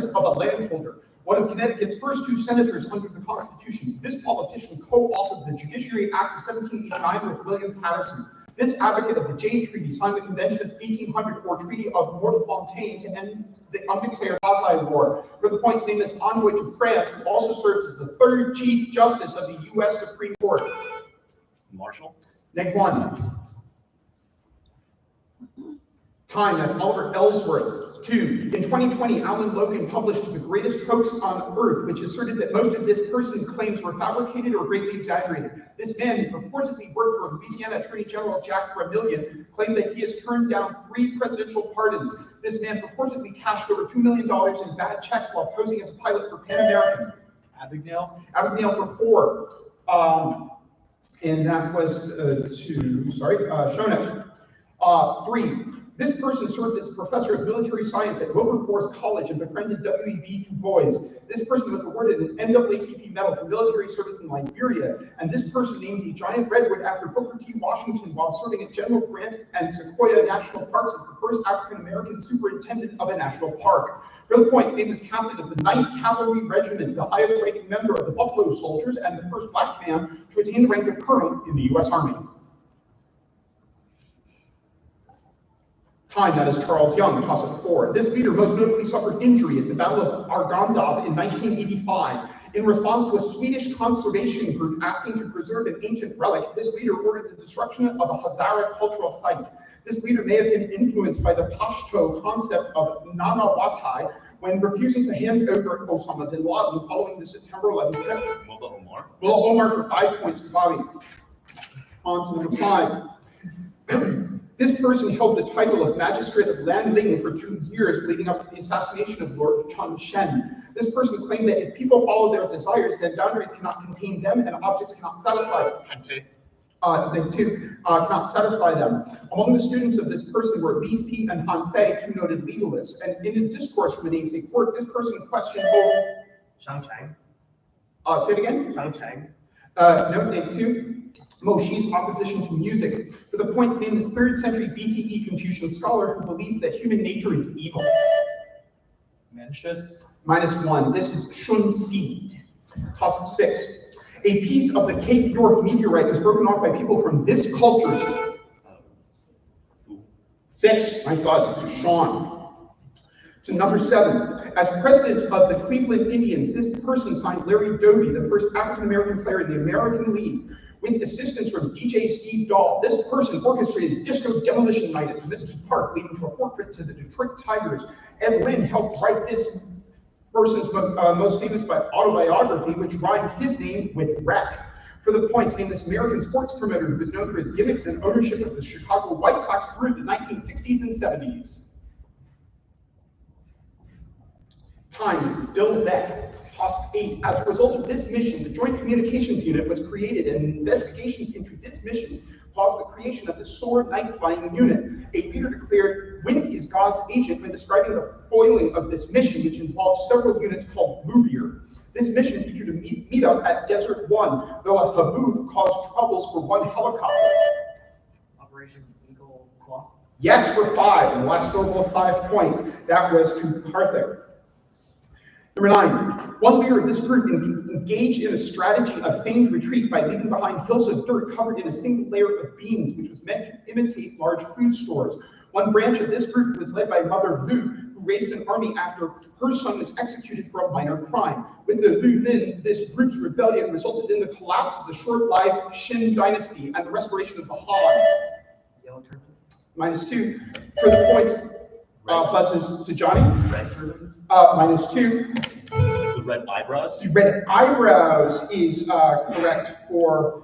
letters of a landholder, one of Connecticut's first 2 senators under the Constitution. This politician co-authored the Judiciary Act of 1789 with William Patterson. This advocate of the Jay Treaty signed the Convention of 1800 or Treaty of Mortefontaine to end the undeclared quasi-war. For the points named as envoy to France, who also serves as the 3rd Chief Justice of the U.S. Supreme Court. Marshall. Neg 1. Time, that's Oliver Ellsworth. 2. In 2020, Alan Logan published The Greatest Hoax on Earth, which asserted that most of this person's claims were fabricated or greatly exaggerated. This man, who purportedly worked for Louisiana Attorney General Jack Vermillion, claimed that he has turned down 3 presidential pardons. This man purportedly cashed over $2 million in bad checks while posing as a pilot for Pan American. Abigail. Abigail for 4. And that was 2, Shonek. 3. This person served as a professor of military science at Wilberforce College and befriended W.E.B. Du Bois. This person was awarded an NAACP medal for military service in Liberia, and this person named a giant redwood after Booker T. Washington while serving at General Grant and Sequoia National Parks as the first African-American superintendent of a national park. For the points, named as captain of the 9th Cavalry Regiment, the highest-ranking member of the Buffalo Soldiers, and the first black man to attain the rank of colonel in the U.S. Army. Time, that is Charles Young, toss up 4. This leader most notably suffered injury at the Battle of Argandab in 1985. In response to a Swedish conservation group asking to preserve an ancient relic, this leader ordered the destruction of a Hazara cultural site. This leader may have been influenced by the Pashto concept of Nanawatai when refusing to hand over Osama bin Laden following the September 11th attack. Mullah Omar for 5 points to Bobby. On to number 5. This person held the title of Magistrate of Lanling for 2 years leading up to the assassination of Lord Chun Shen. This person claimed that if people follow their desires, then boundaries cannot contain them and objects cannot satisfy them. Neg 2, cannot satisfy them. Among the students of this person were Li Si and Han Fei, 2 noted legalists. And in a discourse from a namesake court, this person questioned Shang Chang. Say it again? Shang Chang. No, Neg 2. Moshi's opposition to music, for the points named the 3rd century BCE Confucian scholar who believed that human nature is evil. Mencius. -1. This is Shun Si. Toss up 6. A piece of the Cape York meteorite was broken off by people from this culture. 6. My God, to Sean. To number 7. As president of the Cleveland Indians, this person signed Larry Doby, the first African-American player in the American League. With assistance from DJ Steve Dahl, this person orchestrated disco demolition night at Comiskey Park, leading to a forfeit to the Detroit Tigers. Ed Lynn helped write this person's most famous autobiography, which rhymed his name with wreck. For the points, named this American sports promoter who was known for his gimmicks and ownership of the Chicago White Sox through the 1960s and 70s. Time, this is Bill Veck. Toss 8. As a result of this mission, the Joint Communications Unit was created, and investigations into this mission caused the creation of the SOAR Night Flying Unit. A leader declared, "Wind is God's agent," when describing the foiling of this mission, which involved several units called Bluebeard. This mission featured a meetup at Desert 1, though a haboob caused troubles for 1 helicopter. Operation Eagle Claw. Yes, for 5, and the last syllable of 5 points. That was to Carthage. Number 9, one leader of this group engaged in a strategy of feigned retreat by leaving behind hills of dirt covered in a single layer of beans, which was meant to imitate large food stores. One branch of this group was led by Mother Lu, who raised an army after her son was executed for a minor crime. With the Lu Lin, this group's rebellion resulted in the collapse of the short-lived Shin dynasty and the restoration of the Han. Yellow turbans. -2. For the points, pledges to Johnny. Red turbans. -2. The red eyebrows. The red eyebrows is correct for,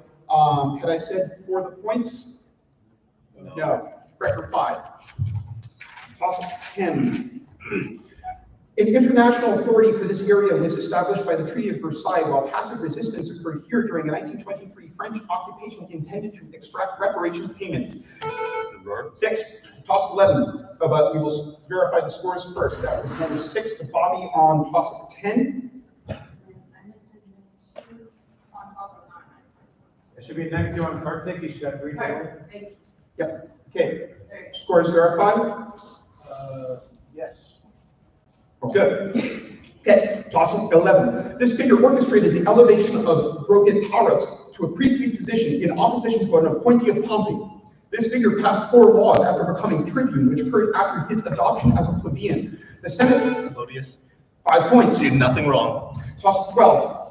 had I said for the points? No. Correct for 5. Toss up 10. An international authority for this area was established by the Treaty of Versailles, while passive resistance occurred here during a 1923 French occupation intended to extract reparation payments. 6. Toss 11. But we will verify the scores first. That was number 6 to Bobby on toss up 10. It should be -2 on Kartik. You should have 3 total. Yep. Okay. Scores verified? Yes. Good. Hit. Toss-up 11. This figure orchestrated the elevation of Brogetaurus to a priestly position in opposition to an appointee of Pompey. This figure passed 4 laws after becoming tribune, which occurred after his adoption as a plebeian. The Senate. Clodius. 5 points. Did nothing wrong. Toss-up 12.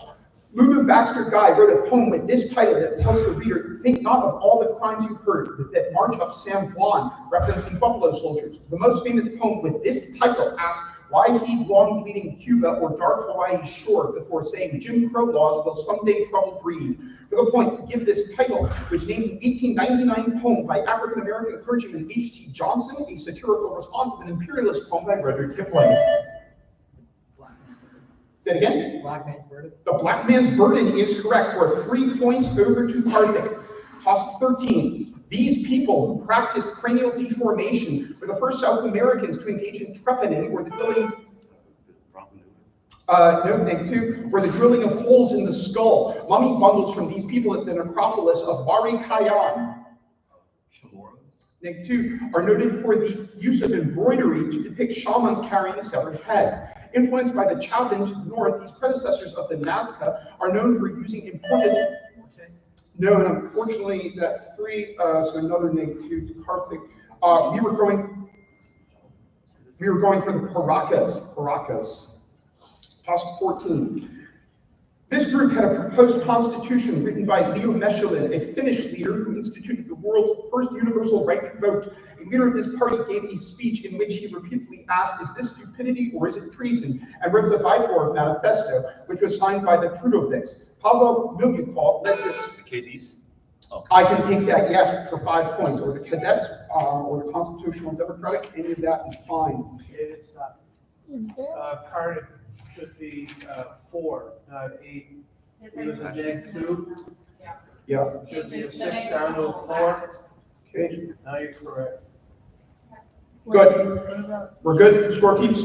Lulu Baxter Guy wrote a poem with this title that tells the reader, think not of all the crimes you've heard, but that march up San Juan, referencing buffalo soldiers. The most famous poem with this title asks why heed long bleeding Cuba or dark Hawaii's shore before saying Jim Crow laws will someday trouble breed. For the points, give this title, which names an 1899 poem by African-American clergyman H.T. Johnson, a satirical response of an imperialist poem by Rudyard Kipling. Say it again. Black man's burden. The black man's burden is correct for 3 points over to Karthik. Toss 13. These people who practiced cranial deformation were the first South Americans to engage in trepanning, or the drilling. Negative 2, or the drilling of holes in the skull. Mummy bundles from these people at the necropolis of Wari Kayan. Negative 2 are noted for the use of embroidery to depict shamans carrying severed heads. Influenced by the Chavin to the north, these predecessors of the Nazca are known for using imported. No, and unfortunately that's 3. So another negative 2 to Karthik. We were going for the Paracas. Toss 14. This group had a proposed constitution written by Leo Mechelin, a Finnish leader who instituted the world's first universal right to vote. A leader of this party gave a speech in which he repeatedly asked, is this stupidity or is it treason? And wrote the Viborg Manifesto, which was signed by the Trudovics. Pavel Milyukov led this. The KDs? Oh. I can take that, yes, for 5 points. Or the Cadets, or the Constitutional Democratic, any of that is fine. It's Cardiff should be 4, not 8. It was a -2. Yeah. Should be a 6 down to a 4. Okay. Now you're correct. Good. We're good. Score keeps.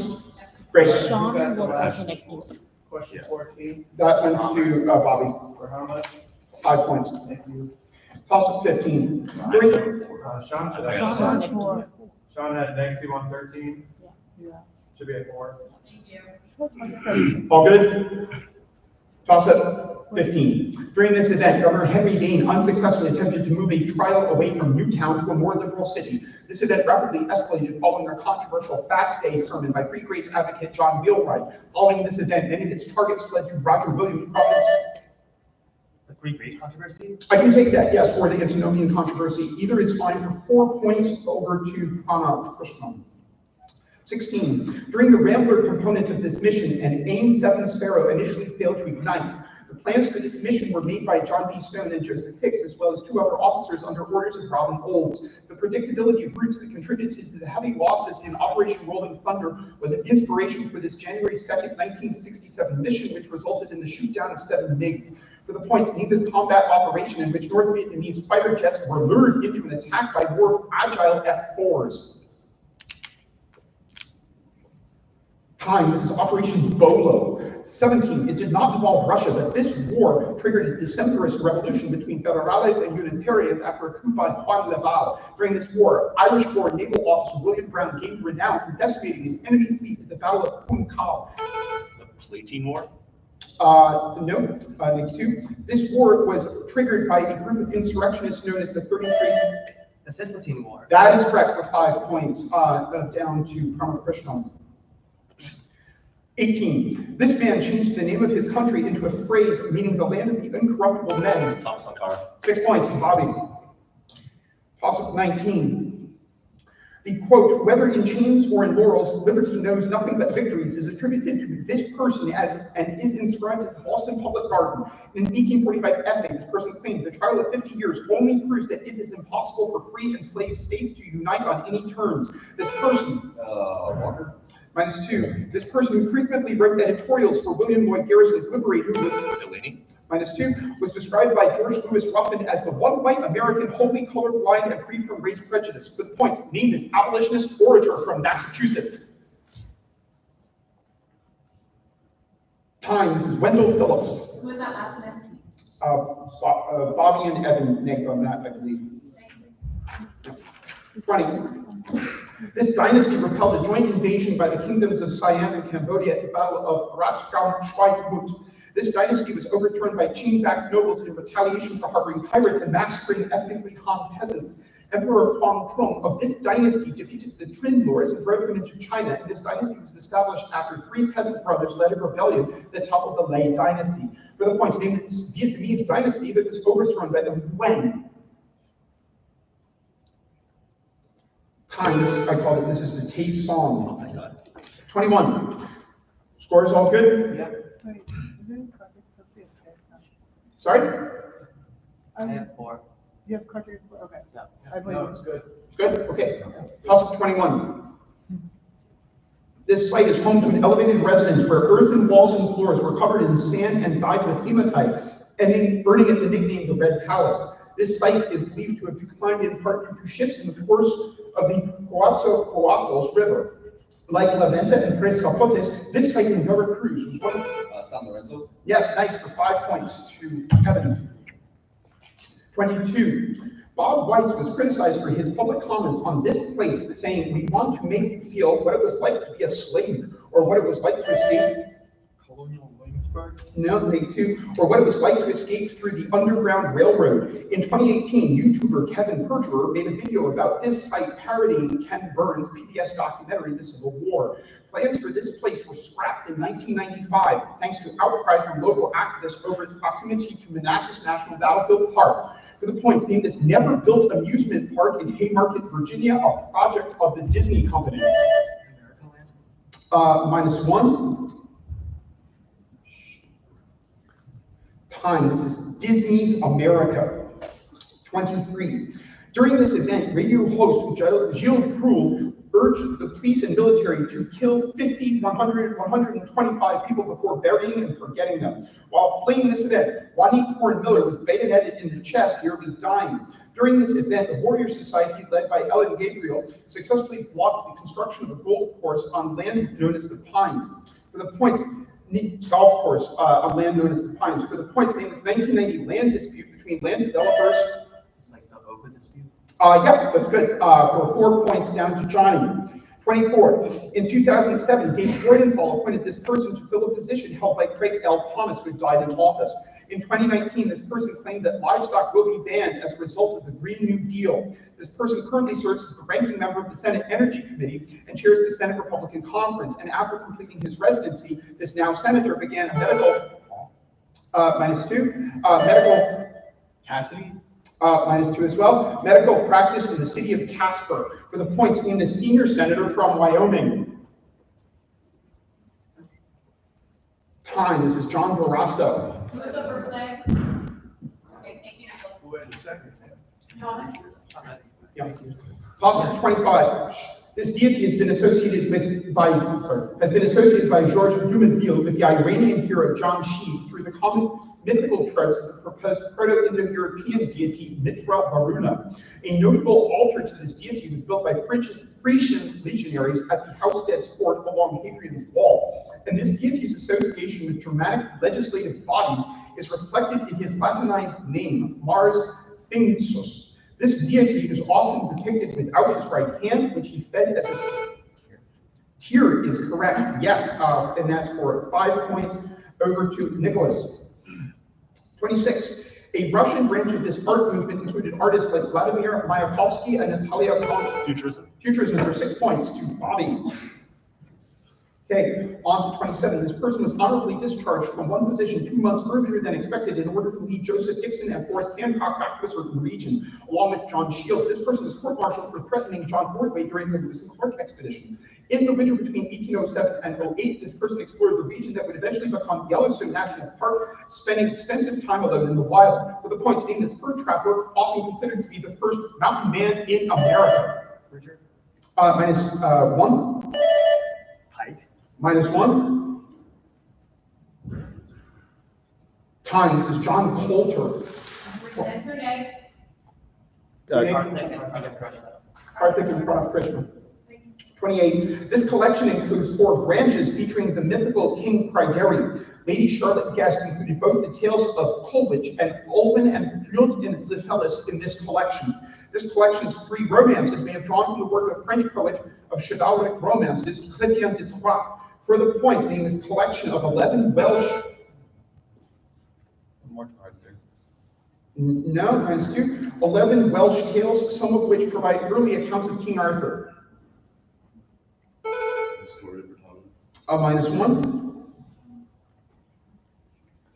Great. Sean You got the was last also connected. Question 14. That went to Bobby. For how much? 5 points. Thank you. Toss up 15. 3. Sean should Sean have. was four. Sean had -2 on 13. Yeah. Should be a 4. All good? Toss up 15. During this event, Governor Henry Bain unsuccessfully attempted to move a trial away from Newtown to a more liberal city. This event rapidly escalated following a controversial Fast Day sermon by Free Grace advocate John Wheelwright. Following this event, many of its targets fled to Roger Williams' province. The Free Grace controversy? I can take that, yes, or the antinomian controversy. Either is fine for 4 points over to Pranav Krishnan. 16. During the Rambler component of this mission, an AIM-7 Sparrow initially failed to ignite. The plans for this mission were made by John B. Stone and Joseph Hicks, as well as 2 other officers under orders of Robin Olds. The predictability of routes that contributed to the heavy losses in Operation Rolling Thunder was an inspiration for this January 2nd, 1967 mission, which resulted in the shoot-down of 7 MiGs. For the points, name this combat operation in which North Vietnamese fighter jets were lured into an attack by more agile F-4s. Time, this is Operation Bolo. 17, it did not involve Russia, but this war triggered a Decemberist revolution between Federales and Unitarians after a coup by Juan Laval. During this war, Irish-born naval officer William Brown gained renown for decimating an enemy fleet at the Battle of Puncal. The Platine War? No, -2. This war was triggered by a group of insurrectionists known as the 33. The Cisplatin War. That is correct for 5 points, down to Pranav Krishnan. 18. This man changed the name of his country into a phrase meaning the land of the incorruptible men. Thomas Sankara. 6 points to Bobby. Toss-up 19. The quote, whether in chains or in laurels, liberty knows nothing but victories, is attributed to this person and is inscribed at the Boston Public Garden. In an 1845 essay, this person claimed the trial of 50 years only proves that it is impossible for free and slave states to unite on any terms. This person, Walker. -2. This person who frequently wrote editorials for William Lloyd Garrison's Liberator was Delaney. -2, was described by George Lewis Ruffin as the one white American wholly colorblind and free from race prejudice. For the points, name this abolitionist orator from Massachusetts. Time, this is Wendell Phillips. Who was that last name? Bobby and Evan named on that, I believe. 20. This dynasty repelled a joint invasion by the kingdoms of Siam and Cambodia at the Battle of Ratchgam-Chwaimut. This dynasty was overthrown by Qing-backed nobles in retaliation for harboring pirates and massacring ethnically Han peasants. Emperor Huang Trung of this dynasty defeated the Trin lords and drove them into China, and this dynasty was established after 3 peasant brothers led a rebellion that toppled the Lei dynasty. For the points, named this Vietnamese dynasty that was overthrown by the Nguyen. Time, I call it, this is the Tay Song. Oh my God. 21. Scores all good? Yeah. Wait, isn't cartridge supposed to be a test now? Sorry? I have 4. You have cartridge, okay. Yeah. I believe No, you. it's good. It's good? Okay. Toss 21. This site is home to an elevated residence where earthen walls and floors were covered in sand and dyed with hematite, and earning it the nickname the Red Palace. This site is believed to have declined in part due to shifts in the course of the Coatzacoalcos River. Like La Venta and Tres Zapotes, this site in Veracruz was one of... San Lorenzo? Yes, nice, for 5 points to Kevin. 22. Bob Weiss was criticized for his public comments on this place, saying, "We want to make you feel what it was like to be a slave, or what it was like to escape." Colonial Williamsburg? No, like 2, or what it was like to escape through the Underground Railroad. In 2018, YouTuber Kevin Perjurer made a video about this site parodying Ken Burns' PBS documentary, The Civil War. Plans for this place were scrapped in 1995, thanks to outcry from local activists over its proximity to Manassas National Battlefield Park. For the points, named this never-built amusement park in Haymarket, Virginia, a project of the Disney Company. -1. Time, this is Disney's America. 23. During this event, radio host Gilles Proulx urged the police and military to kill 50, 100, 125 people before burying and forgetting them. While fleeing this event, Ronnie Corn Miller was bayoneted in the chest, nearly dying. During this event, the Warrior Society, led by Ellen Gabriel, successfully blocked the construction of a golf course on land known as the Pines. For the points, golf course on land known as the Pines. For the points, named this 1990 land dispute between land developers. Like the Oakwood dispute? Yeah, that's good. For 4 points down to Johnny. 24. In 2007, David Freudenthal appointed this person to fill a position held by Craig L. Thomas, who died in office. In 2019, this person claimed that livestock will be banned as a result of the Green New Deal. This person currently serves as the ranking member of the Senate Energy Committee and chairs the Senate Republican Conference. And after completing his residency, this now senator began a medical, -2, medical, Cassidy? -2 as well, medical practice in the city of Casper. For the points, named the senior senator from Wyoming. Time, this is John Barrasso. Who was the first name? Okay, thank you, Nicholas. Who had the second? John? Yeah. Toss of 25. This deity has been associated by Georges Dumézil with the Iranian hero John Shi through the common mythical tropes of the proposed Proto-Indo-European deity Mitra Varuna. A notable altar to this deity was built by Frisian legionaries at the Housestead's fort along Hadrian's Wall. And this deity's association with Germanic legislative bodies is reflected in his Latinized name, Mars Thingsus. This deity is often depicted without his right hand, which he fed as a tear is correct, yes, and that's for 5 points over to Nicholas. 26. A Russian branch of this art movement included artists like Vladimir Mayakovsky and Natalia Futurism for 6 points to Bobby. Okay, on to 27. This person was honorably discharged from one position 2 months earlier than expected in order to lead Joseph Dixon and Forrest Hancock back to a certain region, along with John Shields. This person was court-martialed for threatening John Ordway during the Lewis and Clark expedition. In the winter between 1807 and 08, this person explored the region that would eventually become Yellowstone National Park, spending extensive time alone in the wild. For the points, named this fur trapper, often considered to be the first mountain man in America. Richard? -1. Pike? -1. Time, this is John Coulter. And her name? Karthik in front of Krishna. 28. This collection includes 4 branches featuring the mythical King Pryderi. Lady Charlotte Guest included both the tales of Coleridge and Olwen and Brut in Lifelis in this collection. This collection's three romances may have drawn from the work of French poet of chivalric romances, Chrétien de Troyes. For the points, naming this collection of 11 Welsh. More cards there. No, -2. 11 Welsh tales, some of which provide early accounts of King Arthur. -1.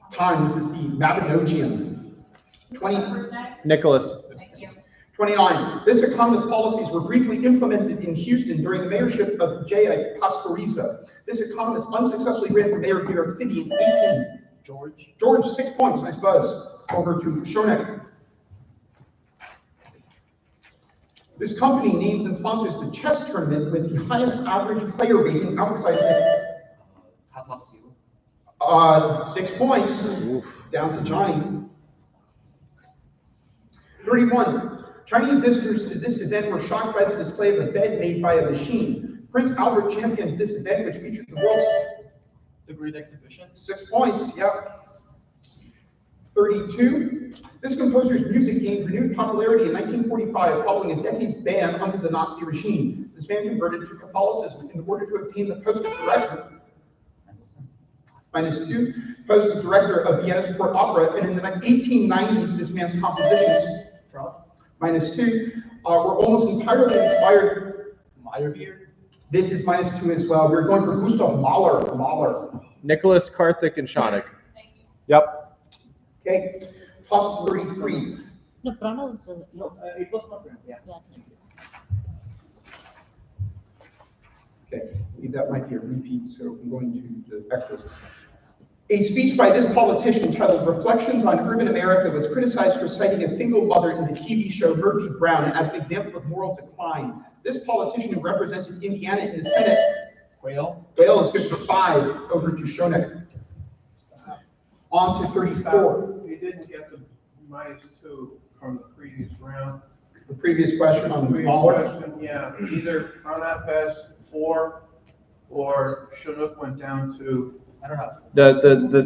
Time, this is the Mabinogion. 20. First name? Nicholas. Thank you. 29. This economist policies were briefly implemented in Houston during the mayorship of J.A. Pastoriza. This economist unsuccessfully ran for mayor of New York City in 18. George, 6 points. Nice buzz. Over to Shonek. This company names and sponsors the chess tournament with the highest average player rating outside of it. Tata Steel. 6 points. Down to Johnny. 31. Chinese visitors to this event were shocked by the display of a bed made by a machine. Prince Albert championed this event, which featured the world's... The Great Exhibition. 6 points, yep. 32. This composer's music gained renewed popularity in 1945 following a decade's ban under the Nazi regime. This man converted to Catholicism in order to obtain the post of director. -2. Post of director of Vienna's Court Opera, and in the 1890s, this man's compositions, -2, were almost entirely inspired. Meyerbeer. This is -2 as well. We're going for Gustav Mahler. Nicholas, Karthik, and Shonik. Thank you. Yep. Okay, toss up 33. No, Pranav is, no, It was not written, yeah. yeah. Okay, I believe that might be a repeat, so I'm going to the extras. A speech by this politician titled Reflections on Urban America was criticized for citing a single mother in the TV show Murphy Brown as an example of moral decline. This politician who represented Indiana in the Senate, Quayle. Whale is good for 5. Over to Shonek. On to 34. We didn't get the -2 from the previous round. The previous question on the Previous Mahler. question, yeah, either Pranav has 4 or Chinook went down to, I don't know.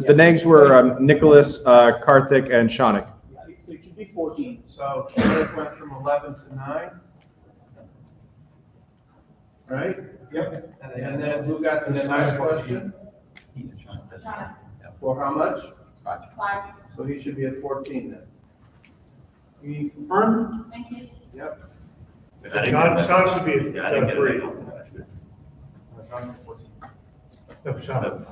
The names were Nicholas, Karthik, and Shonik. so it should be 14. So Chinook went from 11 to 9. Right? Yep. And then who got to the next question? Sean, For how much? 5. So he should be at 14 then. Can you confirm? Thank you. Yep. Sean should be Yeah, I didn't at get 3. it. Sean's 14. No, Sean.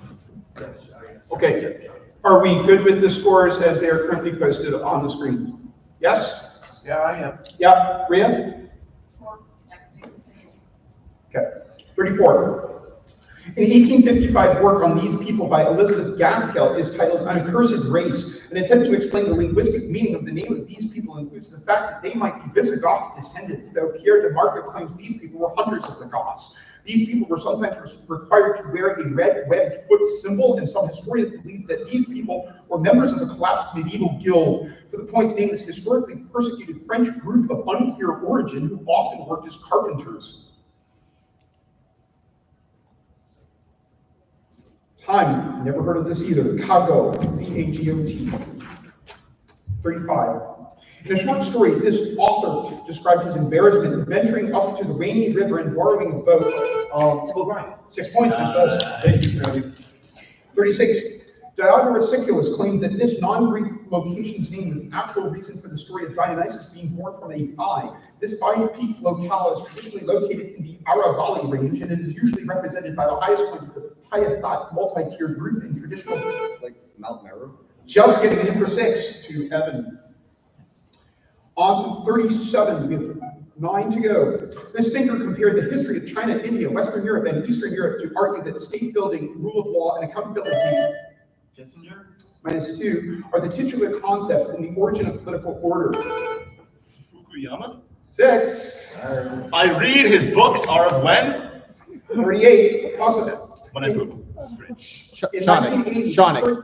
Okay. Are we good with the scores as they are currently posted on the screen? Yes? Yeah, I am. Yep. Rhea? 4. Yep. Okay. 34. In 1855 work on these people by Elizabeth Gaskell is titled An Accursed Race. An attempt to explain the linguistic meaning of the name of these people includes the fact that they might be Visigoth descendants, though Pierre de Marca claims these people were hunters of the Goths. These people were sometimes required to wear a red webbed foot symbol, and some historians believe that these people were members of a collapsed medieval guild. For the points, named this historically persecuted French group of unclear origin who often worked as carpenters. Time, never heard of this either. Cagot, C-A-G-O-T. 35. In a short story, this author described his embarrassment in venturing up to the rainy river and borrowing a boat. Typical Brian. 6 points, this does. Thank you, Scotty. 36. Diodorus Siculus claimed that this non-Greek location's name is the actual reason for the story of Dionysus being born from a thigh. This 5-peak locale is traditionally located in the Ara Valley range, and it is usually represented by the highest point of the Pyathat multi-tiered roof in traditional... Like Mount Meru. Just getting it in for 6 to Evan. On to 37, we have 9 to go. This thinker compared the history of China, India, Western Europe, and Eastern Europe to argue that state building, rule of law, and accountability, Kissinger. -2, are the titular concepts in the origin of political order. Fukuyama? 6, I read his books are of when? 38, possible. When I grew. In Shonik. 1980, Shonik.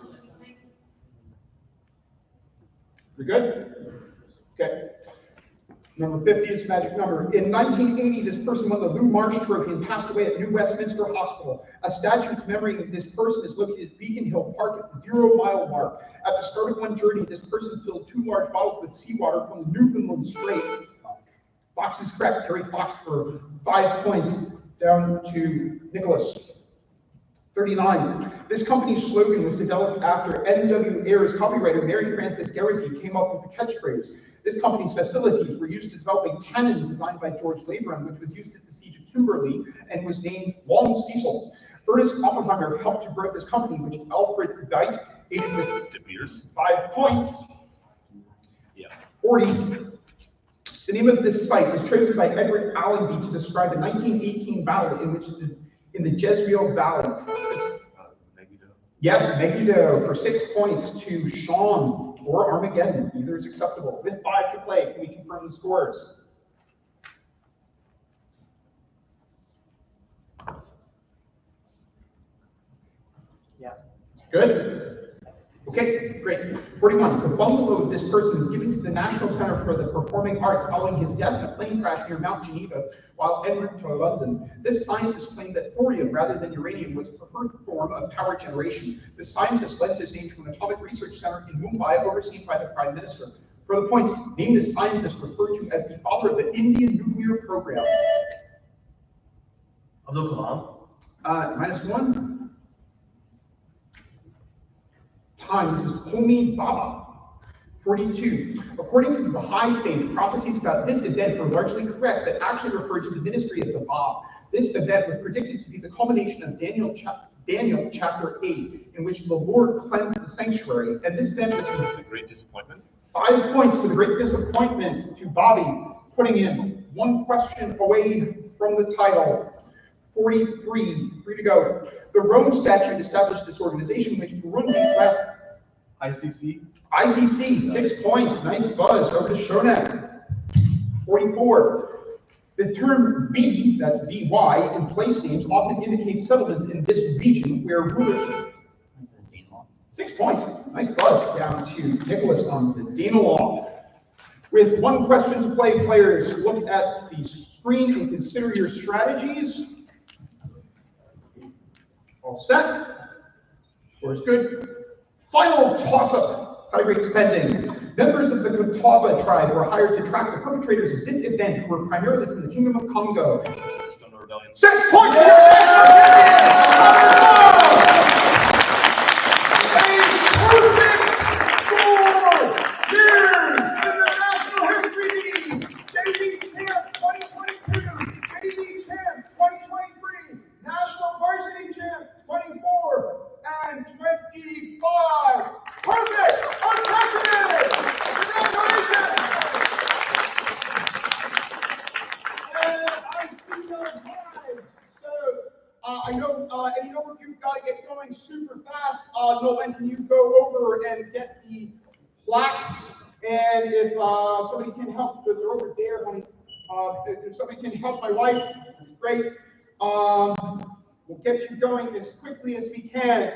We're good? Okay. Number 50 is the magic number. In 1980, this person won the Lou Marsh Trophy and passed away at New Westminster Hospital. A statue commemorating this person is located at Beacon Hill Park at the 0-mile mark. At the start of one journey, this person filled 2 large bottles with seawater from the Newfoundland Strait. Fox is correct. Terry Fox for 5 points, down to Nicholas. 39. This company's slogan was developed after N.W. Ayer's copywriter Mary Frances Garrity came up with the catchphrase. This company's facilities were used to develop a cannon designed by George Labram, which was used at the Siege of Kimberley and was named Long Cecil. Ernest Oppenheimer helped to grow this company, which Alfred Geit aided with De Beers. 5 points. Yeah. 40. The name of this site was chosen by Edward Allenby to describe the 1918 battle in the Jezreel Valley. Megiddo. Yes, Megiddo for 6 points to Sean, or Armageddon. Either is acceptable. With 5 to play, can we confirm the scores? Yeah. Good. Okay, great. 41. The bungalow of this person was given to the National Center for the Performing Arts following his death in a plane crash near Mount Geneva while en route to London. This scientist claimed that thorium rather than uranium was a preferred form of power generation. The scientist lends his name to an atomic research center in Mumbai overseen by the Prime Minister. For the points, name this scientist referred to as the father of the Indian nuclear program. Abdul Kalam. -1. Time. This is Homi Bhabha. 42. According to the Baha'i faith, prophecies about this event were largely correct, but actually referred to the ministry of the Bab. This event was predicted to be the culmination of Daniel chapter 8, in which the Lord cleansed the sanctuary, and this event was The Great Disappointment. 5 points for the great disappointment to Bobby, putting in 1 question away from the title. 43, 3 to go. The Rome Statute established this organization, which Burundi left. ICC. ICC, 6 points. Nice buzz. Over to Shonak. 44. The term B, that's BY, in place names often indicates settlements in this region where rulers. 6 points. Nice buzz. Down to Nicholas on the Danelaw. With 1 question to play, players look at the screen and consider your strategies. All set. Score is good. Final toss-up. Tiebreaks pending. Members of the Catawba tribe were hired to track the perpetrators of this event, who were primarily from the Kingdom of Congo. Stone Rebellion. 6 points! National Varsity Champ 24 and 25. Perfect! Unprecedented! Congratulations! And I see no ties. So I know any number of you've got to get going super fast. Nolan, can you go over and get the plaques? And if somebody can help, they're over there, honey. If somebody can help my wife, great. We'll get you going as quickly as we can.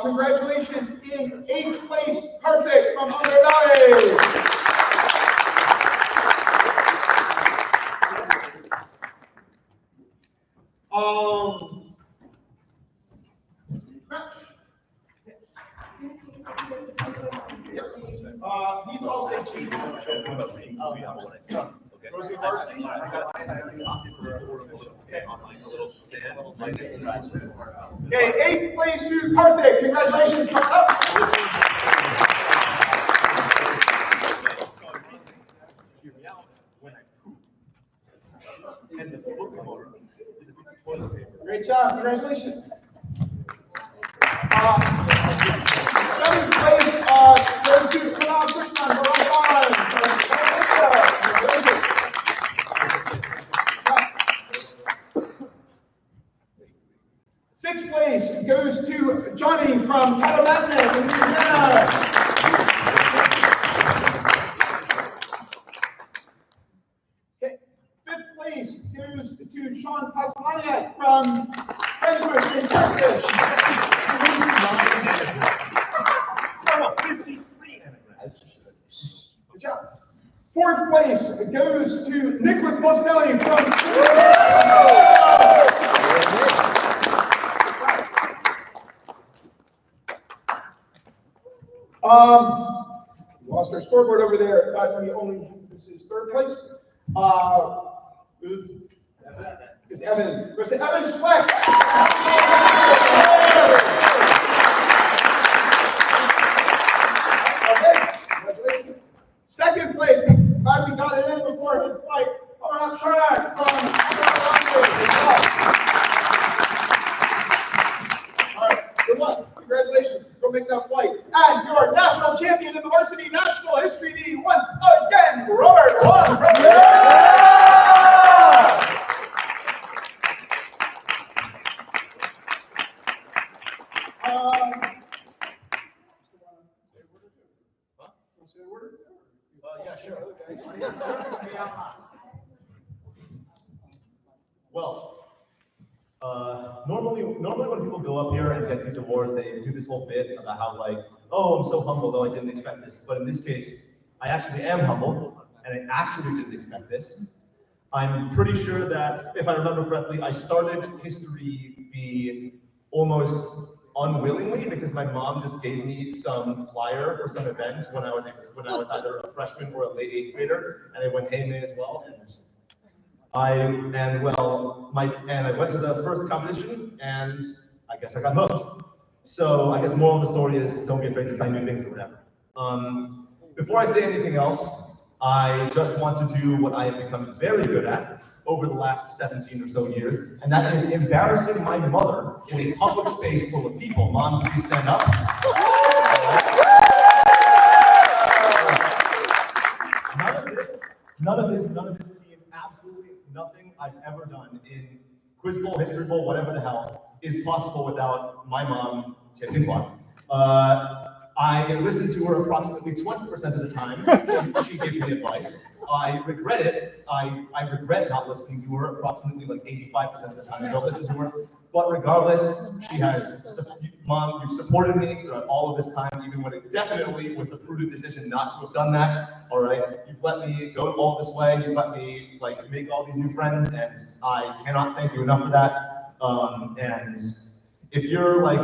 Congratulations in 8th place, Karthik from Amrevali. These all say cheat. Was it varsity? Okay, 8th place to Karthik. Congratulations, coming up. Great job. Congratulations. 7th place goes to Kunal Krishnan. We're on 6th place goes to Johnny from Catalamnia, Indiana. Okay. 5th place goes to Sean Paslaniak from Fresno, in Texas. 53 anagrams. Good job. 4th place goes to Nicholas Bosinelli from lost our scoreboard over there. This is 3rd place. Is Evan. Goes to Evan Schleck. Okay, congratulations. Second place, glad we got it in before his flight. Our track from All right, good luck. Congratulations. Go make that flight. And your national champion in the Varsity National History Meet once again, Robert Wong. Yeah, sure. Well, normally when people go up here and get these awards, they do this whole bit about how like, oh, I'm so humble, though I didn't expect this. But in this case, I actually am humble, and I actually didn't expect this. I'm pretty sure that, if I remember correctly, I started History B almost unwillingly because my mom just gave me some flyer for some events when I was either a freshman or a late 8th grader, and it went hey May as well. And I went to the first competition, and I guess I got hooked. So I guess the moral of the story is don't be afraid to try new things or whatever. Before I say anything else, I just want to do what I have become very good at over the last 17 or so years, and that is embarrassing my mother in a public space full of people. Mom, can you stand up? None of this team, absolutely nothing I've ever done in Quiz Bowl, History Bowl, whatever the hell, is possible without my mom, Chen Jinhuan. I listen to her approximately 20% of the time. She gives me advice. I regret it. I regret not listening to her approximately like 85% of the time. I don't listen to her. But regardless, she has, Mom, you've supported me throughout all of this time, even when it definitely was the prudent decision not to have done that. All right, you've let me go all this way. You've let me like make all these new friends, and I cannot thank you enough for that. And if you're like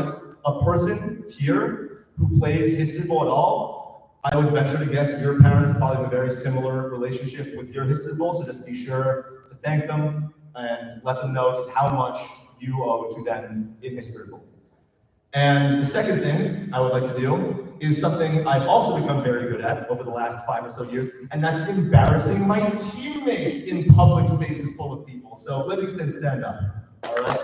a person here who plays History Bowl at all, I would venture to guess your parents probably have a very similar relationship with your History Bowl, so just be sure to thank them and let them know just how much you owe to them in History Bowl. And the second thing I would like to do is something I've also become very good at over the last 5 or so years, and that's embarrassing my teammates in public spaces full of people. So Livingston, stand up, all right?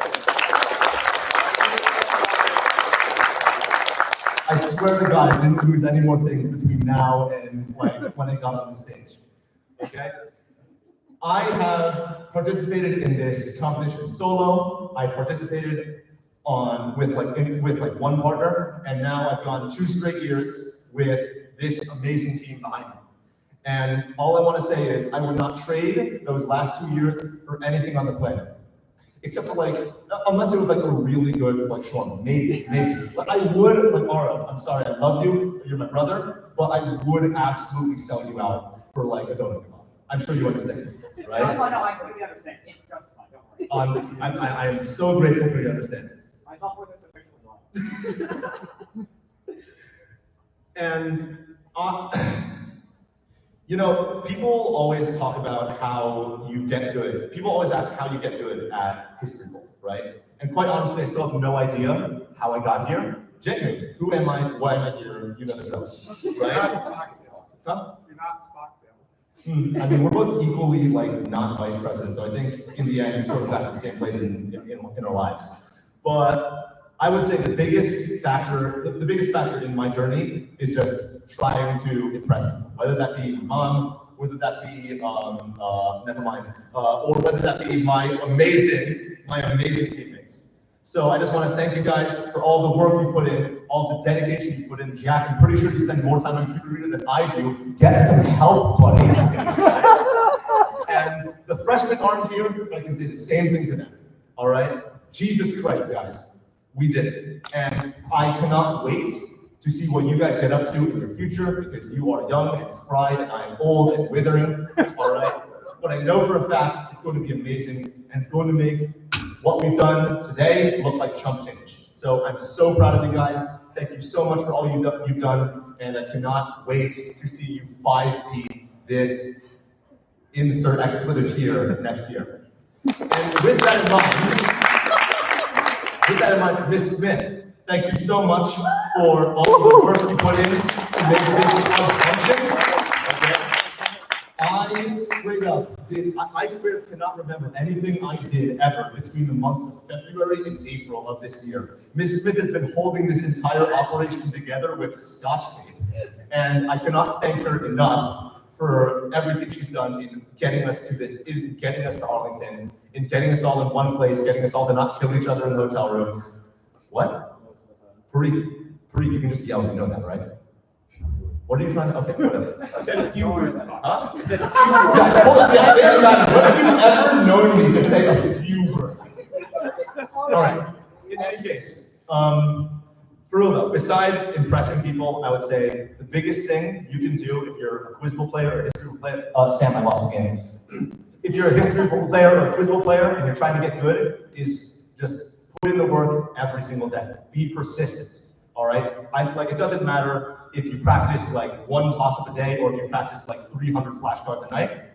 I swear to God, I didn't lose any more things between now and like when I got on the stage. Okay? I have participated in this competition solo. I participated with one partner, and now I've gone 2 straight years with this amazing team behind me. And all I want to say is I would not trade those last 2 years for anything on the planet. Except for like, unless it was like a really good like shawarma, maybe. But I would, like Arav, I'm sorry, I love you, you're my brother, but I would absolutely sell you out for like a donut kebab. I'm sure you understand, right? No, I completely understand. It's justified, don't worry. I am so grateful for your understanding. My support is officially gone. And you know, people always talk about how you get good. People always ask how you get good at History Bowl, right? And quite honestly, I still have no idea how I got here. Genuinely, who am I? Why am I here? You know the drill, You're right? not Stockdale. Huh? You're not Stockdale. I mean, we're both equally like not vice presidents, so I think in the end we sort of got to the same place in our lives. But I would say the biggest factor in my journey is just trying to impress people, whether that be mom, whether that be never mind, or whether that be my amazing teammates. So I just want to thank you guys for all the work you put in, all the dedication you put in. Jack, I'm pretty sure you spend more time on Cuba Reader than I do. Get some help, buddy. And the freshmen aren't here, but I can say the same thing to them. All right? Jesus Christ, guys. We did it. And I cannot wait to see what you guys get up to in your future, because you are young and spry, and I am old and withering. All right? But I know for a fact it's going to be amazing, and it's going to make what we've done today look like chump change. So I'm so proud of you guys. Thank you so much for all you've done, and I cannot wait to see you 5P this insert expletive here next year. And with that in mind, Ms. Smith, thank you so much for all of the work you put in to make this club function. Okay. I straight up cannot remember anything I did ever between the months of February and April of this year. Ms. Smith has been holding this entire operation together with Scotch tape, and I cannot thank her enough for everything she's done in getting us to Arlington, in getting us all in one place, getting us all to not kill each other in the hotel rooms. What? Parikh, you can just yell, you know that, right? What are you trying to, okay, whatever. I said a few words. Huh? I said a few words. Yeah, hold on, yeah, damn that. When have you ever known me to say a few words? All right, in any case, for real though, besides impressing people, I would say the biggest thing you can do if you're a Quizable player or a history player, Sam, I lost the game. If you're a history player or a Quizable player and you're trying to get good, is just put in the work every single day. Be persistent, all right? It doesn't matter if you practice like one toss-up a day or if you practice like 300 flashcards a night.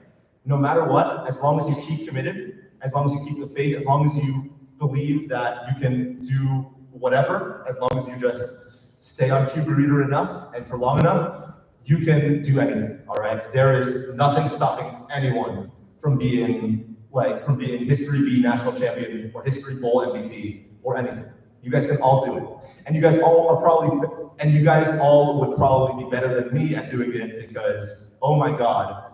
No matter what, as long as you keep committed, as long as you keep the faith, as long as you believe that you can do whatever, as long as you just stay on Cuba Reader enough and for long enough, you can do anything, all right? There is nothing stopping anyone from being History B national champion or History Bowl MVP or anything. You guys can all do it. And you guys all would probably be better than me at doing it because, oh my God,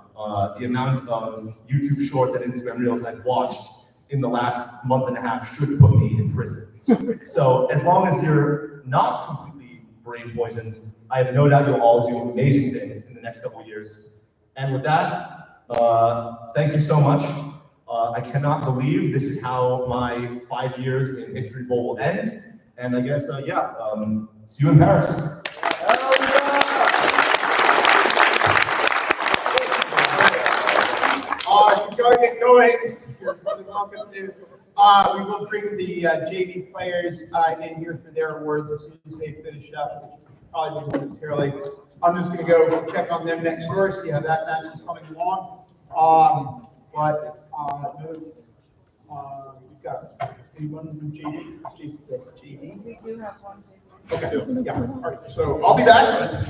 the amount of YouTube shorts and Instagram reels I've watched in the last month and a half should put me in prison. So as long as you're not completely brain poisoned, I have no doubt you'll all do amazing things in the next couple of years. And with that, thank you so much. I cannot believe this is how my 5 years in History Bowl will end. And I guess, see you in Paris. If you gotta get going, you're more than welcome to. We will bring the JV players in here for their awards as soon as they finish up, which will probably be momentarily. I'm just gonna go check on them next door, see how that match is coming along. We've got anyone from JV? We do have one. Okay, yeah, all right, so I'll be back.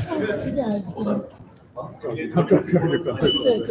You guys, Hold on. good, good.